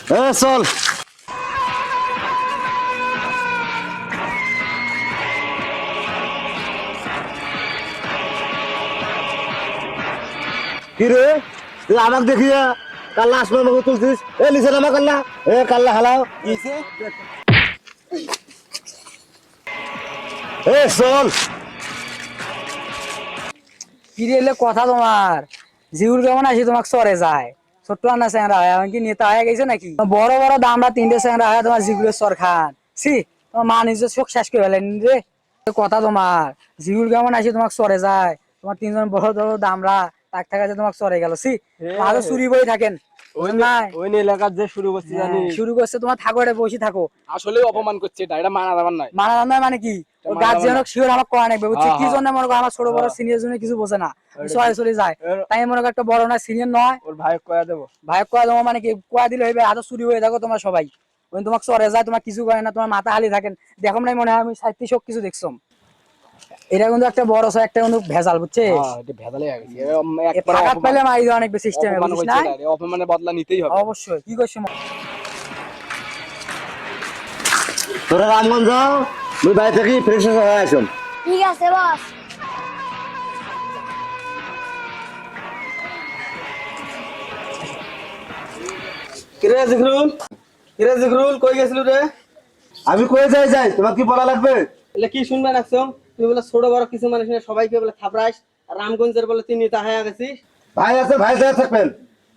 চল কি রে তুই আমাকে দেখিয়া কাল্লা আসবে আমাকে তুলছিস এ নিচে নামা কাল্লা এ কাল্লা হালাও এ চল ফিরে এলে কথা তোমার জিউর কেমন আসি তোমাকে সরে যায় ছোট্ট আন্না স্যাংরা হয় এমনকি নেতা হয়ে গেছে নাকি বড় বড় দামরা তিনটে স্যাংরা হয় তোমার জিগুলের সর খান সি তোমার মা নিজের চোখ শেষ করে ফেলেন রে কথা তোমার জিউর কেমন আসি তোমাকে সরে যায় তোমার তিনজন বড় বড় দামরা তাক থাকাতে তোমাকে সরে গেল সি মাঝে চুরি বই থাকেন নাই ওই এলাকার যে শুরু করছি জানি শুরু করছে তোমার থাকো এটা বসে থাকো আসলে অপমান করছে এটা মানা যাবার নাই মানা জানা মানে কি গার্জিয়ানক শিওর আমার করা নেবে বুঝছি কি জন্য মনে করো আমার ছোট বড় সিনিয়র জন্য কিছু বোঝে না সরে চলে যায় তাই মনে করো একটা বড় না সিনিয়র নয় ওর ভাই কয়া দেবো ভাই কয়া দেবো মানে কি কয়া দিলে হইবে হাতে চুরি হয়ে থাকো তোমার সবাই ওই তোমাকে সরে যায় তোমার কিছু করে না তোমার মাথা হালি থাকেন দেখো নাই মনে হয় আমি সাহিত্য সব কিছু দেখছো এটা কিন্তু একটা বড় একটা কিন্তু ভেজাল বুঝছে এটা ভেজালে গেছে ফাঁকা পেলে মারি দেওয়া অনেক বেশি সিস্টেম বুঝছিস না অপমানের বদলা নিতেই হবে অবশ্যই কি করছো তোরা রামগঞ্জ যাও তুই বাড়ি থেকে ফ্রেশ হয়ে আসুন ঠিক আছে বস। কিরে জিগরুল কই গেছিল রে আমি কয়ে যাই তোমার কি বলা লাগবে এলে কি শুনবে রাখছো তুই বলে ছোট বড় কিছু মানুষ সবাইকে বলে থাপড়াইস রামগঞ্জের বলে তুই নেতা হয়ে গেছিস ভাই আছে ভাই যা থাকবেন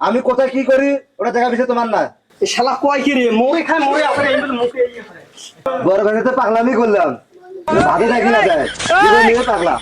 আমি কোথায় কি করি ওটা দেখা বিষয় তোমার না এই শালা কয় কি রে মরে খায় মরে আপনার এই মুখে ইয়ে করে বড় ভাই তো পাগলামি করলাম ভাতে থাকি না যায় পাগলা